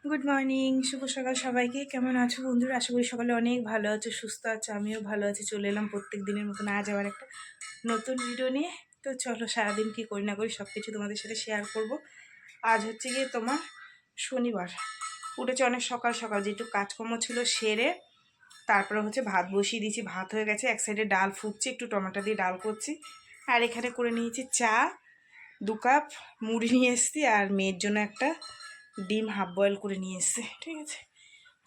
Good morning, শুভ সকাল সবাইকে। কেমন আছো বন্ধুরা? আশা করি সকালে অনেক ভালো আছো, সুস্থ আছো। আমিও ভালো আছি। চলে এলাম প্রত্যেক দিনের মতন আজ আবার একটা নতুন ভিডিও নিয়ে। তো চলো, সারাদিন কী করি না করি সব কিছু তোমাদের সাথে শেয়ার করব। আজ হচ্ছে গিয়ে তোমার শনিবার। উঠেছে অনেক সকাল সকাল, যেটুকু কাজকর্ম ছিল সেরে তারপরে হচ্ছে ভাত বসিয়ে দিয়েছি। ভাত হয়ে গেছে, এক সাইডে ডাল ফুটছে, একটু টমেটো দিয়ে ডাল করছি। আর এখানে করে নিয়েছি চা, 2 কাপ মুড়ি নিয়ে এসেছি, আর মেয়ের জন্য একটা ডিম হাফ বয়েল করে নিয়ে এসছে। ঠিক আছে,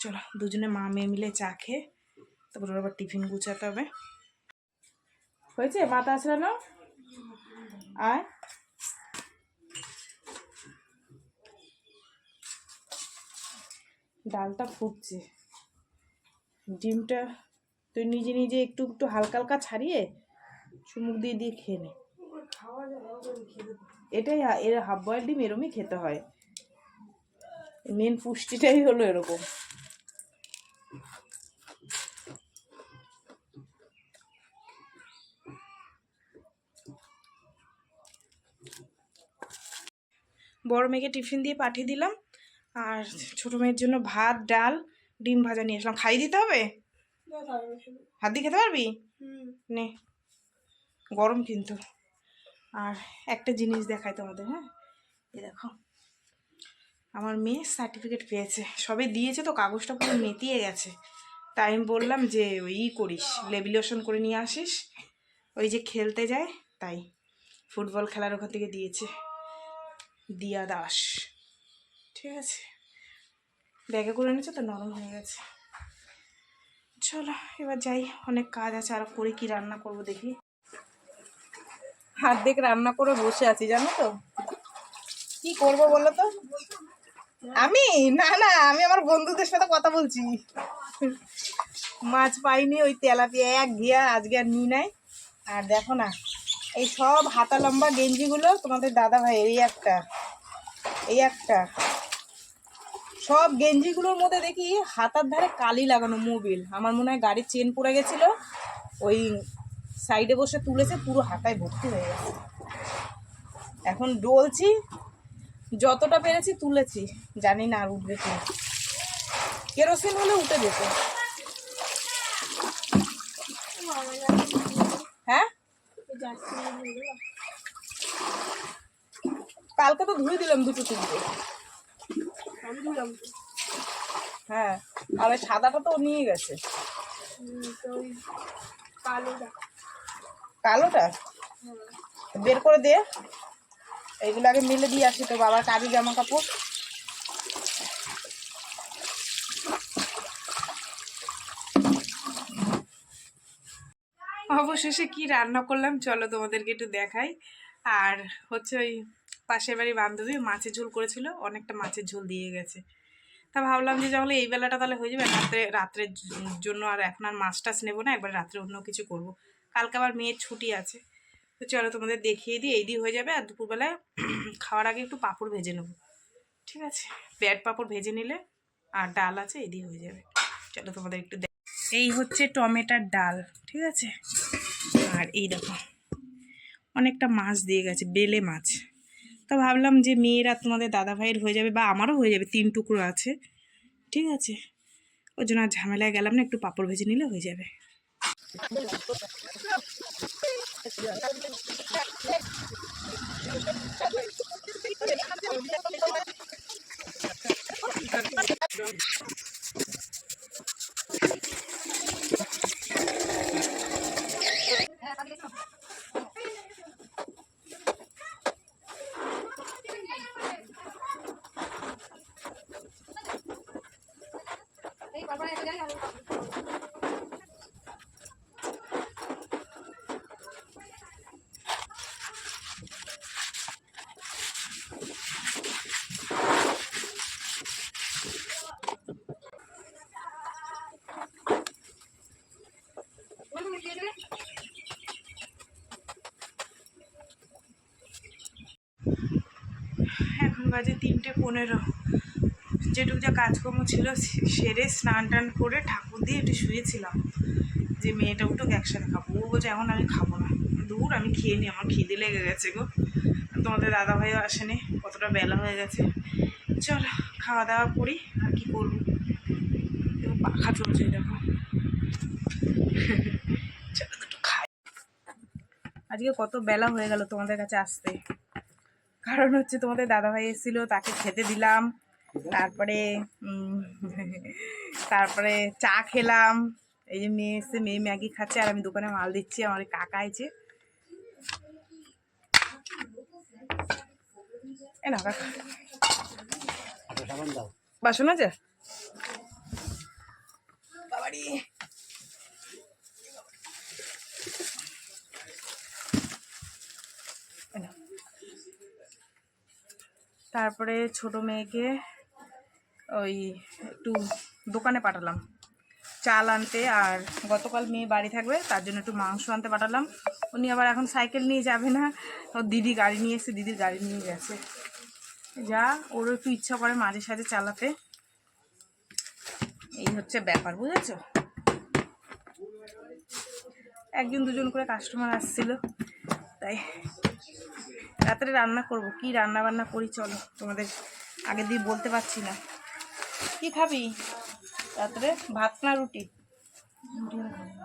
চলো দুজনে মা মেয়ে মিলে চা খেয়ে তারপর আবার টিফিন গুছাতে হবে। হয়েছে? ভাত আসলে না আর ডালটা ফুটছে, ডিমটা তুই নিজে নিজে একটু একটু হালকা হালকা ছাড়িয়ে চুমুক দিয়ে দিয়ে খেয়ে নে। এটাই এর হাফ বয়েল ডিম এরমই খেতে হয়, মেন পুষ্টিটাই হলো এরকম। বড় মেয়েকে টিফিন দিয়ে পাঠিয়ে দিলাম, আর ছোটো মেয়ের জন্য ভাত ডাল ডিম ভাজা নিয়ে আসলাম। খাইয়ে দিতে হবে? হাত দিয়ে খেতে পারবি? নে, গরম কিন্তু। আর একটা জিনিস দেখাই তোমাদের, হ্যাঁ এই দেখো, আমার মেয়ে সার্টিফিকেট পেয়েছে। সবে দিয়েছে তো, কাগজটা পুরো নেতিয়ে গেছে। তাই আমি বললাম যে ওই করিস, লেমিনেশন করে নিয়ে আসিস, ওই যে খেলতে যায় তাই। ফুটবল খেলার ওখান থেকে দিয়েছে, দিয়া দাস। ঠিক আছে, ব্যাগে করে এনেছে তো, নরম হয়ে গেছে। চলো এবার যাই, অনেক কাজ আছে আর করে কি রান্না করব দেখি। হাত দেখে রান্না করে বসে আছি, জানো তো কি করব বলো তো? আমি না না, আমি আমার বন্ধুদের সাথে কথা বলছি। মাছ পাইনি, ওই তেলাপিয়া এক ঘিয়া আজকে আর নিই নাই। আর দেখো না, এই সব হাতা লম্বা গেঞ্জিগুলো তোমাদের দাদা ভাই, এই একটা সব গেঞ্জিগুলোর মধ্যে দেখি হাতার ধারে কালি লাগানো, মোবিল। আমার মনে হয় গাড়ির চেন পড়ে গেছিল, ওই সাইডে বসে তুলেছে, পুরো হাতায় ভর্তি হয়ে গেছে। এখন ডলছি, যতটা পেরেছি তুলেছি, জানি না আর উঠবে কি। কেরোসিন হলে উঠে যেত। হ্যাঁ, কালকে তো ধুয়ে দিলাম 2-3টে। হ্যাঁ, আর ওই সাদাটা তো নিয়ে গেছে। কালোটা বের করে দে, এইগুলো আগে মিলে দিয়ে আসি তো বাবার কাজে জামা কাপড়। অবশেষে কি রান্না করলাম চলো তোমাদেরকে একটু দেখাই। আর হচ্ছে ওই পাশের বাড়ি বান্ধবী মাছের ঝোল করেছিল, অনেকটা মাছের ঝোল দিয়ে গেছে। তা ভাবলাম যে তাহলে এই বেলাটা তাহলে হয়ে যাবে, রাত্রের জন্য আর এখন আর মাছ টাছ নেবো না, একবার রাত্রে অন্য কিছু করব। কালকে আবার মেয়ের ছুটি আছে। তো চলো তোমাদের দেখিয়ে দিই, এই দিয়ে হয়ে যাবে। আর দুপুরবেলায় খাওয়ার আগে একটু পাঁপড় ভেজে নেবো। ঠিক আছে, পেঁয়াজ পাঁপড় ভেজে নিলে আর ডাল আছে, এই দিয়ে হয়ে যাবে। চলো তোমাদের একটু এই হচ্ছে টমেটোর ডাল। ঠিক আছে, আর এই দেখো অনেকটা মাছ দিয়ে গেছে, বেলে মাছ। তো ভাবলাম যে মেয়েরা তোমাদের দাদা ভাইয়ের হয়ে যাবে, বা আমারও হয়ে যাবে, 3 টুকরো আছে। ঠিক আছে, ওই জন্য আর ঝামেলায় গেলাম না, একটু পাঁপড় ভেজে নিলে হয়ে যাবে। এখন বাজে 3:15। যেটুকু যা কাজকর্ম ছিল সেরে স্নান টান করে ঠাকুর দিয়ে একটু শুয়েছিলাম, যে মেয়েটা উঠুক একসাথে খাবো। ও বলছে এখন আমি খাবো না, দূর আমি খেয়ে নিই, আমার খিদে লেগে গেছে গো। তোমাদের দাদাভাইও আসেনি, কতটা বেলা হয়ে গেছে। চলো খাওয়া দাওয়া করি। আর কি করবো, পাখা চলছে দেখো। চলো দুটো খাই। আজকে কত বেলা হয়ে গেল তোমাদের কাছে আসতে, কারণ হচ্ছে তোমাদের দাদাভাই এসেছিলো, তাকে খেতে দিলাম, তারপরে তারপরে চা খেলাম। এই যে মেয়ে এসে, মেয়ে ম্যাগি খাচ্ছে আর আমি দোকানে মাল দিচ্ছি। আমার কাকা আছে, এ না কাকা বাসন আছে বাবারি। তারপরে ছোট মেয়েকে ওই একটু দোকানে পাঠালাম চাল আনতে, আর গতকাল মেয়ে বাড়ি থাকবে তার জন্য একটু মাংস আনতে পাঠালাম। উনি আবার এখন সাইকেল নিয়ে যাবে না, ওর দিদি গাড়ি নিয়ে এসে দিদির গাড়ি নিয়ে গেছে। যা ওরও একটু ইচ্ছা করে মাঝে সাঝে চালাতে, এই হচ্ছে ব্যাপার, বুঝেছ। একজন দুজন করে কাস্টমার আসছিল, তাই রাত্রে রান্না করব। কি রান্না বান্না করি চলো, তোমাদের আগে দিয়ে বলতে পারছি না। কি খাবি রাত্রে, ভাত না রুটি?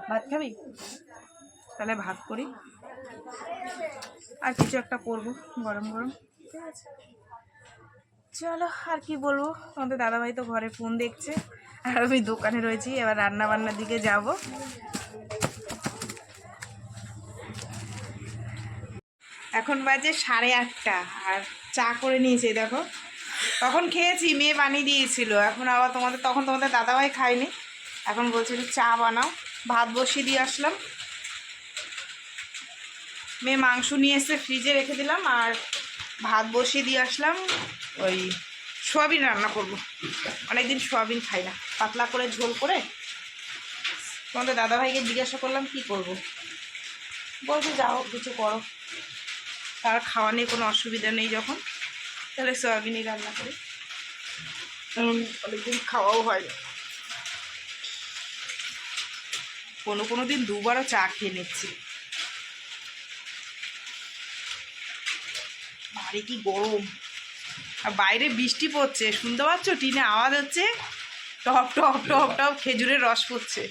ভাত খাবি? তাহলে ভাত করি, আর কিছু একটা করবো গরম গরম, ঠিক আছে। চলো আর কি বলবো, তোমাদের দাদাভাই তো ঘরে ফোন দেখছে আর আমি দোকানে রয়েছি। এবার রান্না বান্নার দিকে যাব। এখন বাজে 8:30 আর চা করে নিয়েছি দেখো। তখন খেয়েছি, মেয়ে বানিয়ে দিয়েছিল। এখন আবার তোমাদের দাদাভাই খায়নি, এখন বলছে একটু চা বানাও। ভাত বসিয়ে দিয়ে আসলাম, মেয়ে মাংস নিয়ে এসে ফ্রিজে রেখে দিলাম, আর ভাত বসিয়ে দিয়ে আসলাম। ওই সোয়াবিন রান্না করব, অনেকদিন সোয়াবিন খাই না, পাতলা করে ঝোল করে। তোমাদের দাদাভাইকে জিজ্ঞাসা করলাম কি করব, বলছে যাও কিছু করো, তার খাওয়া নিয়ে কোনো অসুবিধা নেই যখন, তাহলে সোয়াবিনই রান্না করি। অনেকদিন খাওয়াও হয় না, কোনো দিন দুবারও চা খেয়ে নিচ্ছি। বাড়ি কি গরম, আর বাইরে বৃষ্টি পড়ছে, শুনতে পাচ্ছ টিনে আওয়াজ হচ্ছে, টপ টপ টপ টপ খেজুরের রস পড়ছে।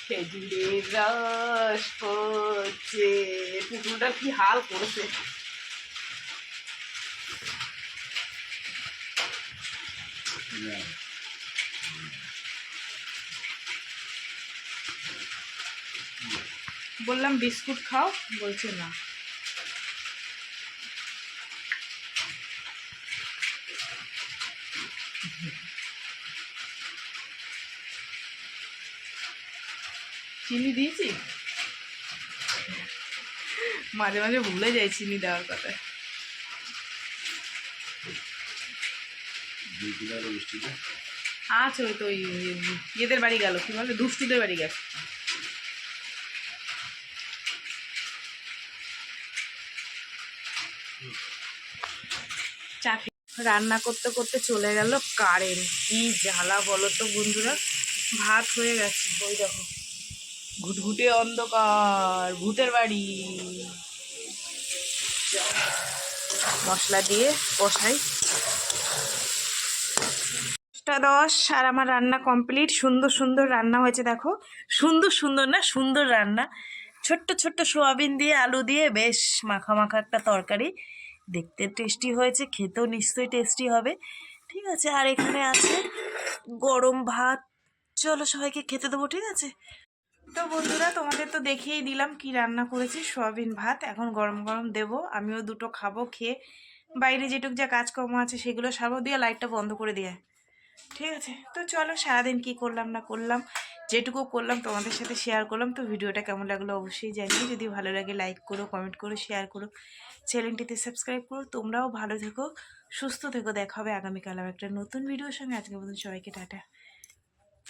খেজুরের রস পড়ছে, পুকুরটা কি হাল করেছে। বললাম বিস্কুট খাও, বলছে না। চিনি দিয়েছি, মাঝে মাঝে ভুলে যাই চিনি দেওয়ার কথা। আচ্ছা, ওই তো ওই ইয়েদের বাড়ি গেল, কি বলে, দুষ্টুদের বাড়ি গেছে। রান্না করতে করতে চলে গেল কারেন্ট, কি জ্বালা বলো তো বন্ধুরা। ভাত হয়ে গেছে, ওই দেখো ঘুটঘুটে অন্ধকার, ভূতের বাড়ি। মশলা দিয়ে কষাই। 10:10 আর আমার রান্না কমপ্লিট। সুন্দর সুন্দর রান্না হয়েছে দেখো, সুন্দর সুন্দর না, সুন্দর রান্না। ছোট্ট ছোট্ট সোয়াবিন দিয়ে আলু দিয়ে বেশ মাখা মাখা একটা তরকারি, দেখতে টেস্টি হয়েছে, খেতেও নিশ্চয়ই টেস্টি হবে, ঠিক আছে। আর এখানে আছে গরম ভাত, চলো সবাইকে খেতে দেবো, ঠিক আছে। তো বন্ধুরা তোমাদের তো দেখিয়েই দিলাম কি রান্না করেছি, সোয়াবিন ভাত। এখন গরম গরম দেবো, আমিও দুটো খাবো, খেয়ে বাইরে যেটুক যা কাজকর্ম আছে সেগুলো সারবো, দিয়ে লাইটটা বন্ধ করে দিয়ে, ঠিক আছে। তো চলো সারাদিন কি করলাম না করলাম, যেটুকু করলাম তোমাদের সাথে শেয়ার করলাম। তো ভিডিওটা কেমন লাগলো অবশ্যই জানিয়ে, যদি ভালো লাগে লাইক করো, কমেন্ট করো, শেয়ার করো, চ্যানেলটিতে সাবস্ক্রাইব করো। তোমরাও ভালো থেকো, সুস্থ থেকো, দেখা হবে আগামীকাল একটা নতুন ভিডিওর সঙ্গে। আজকের মতন সবাইকে টাটা।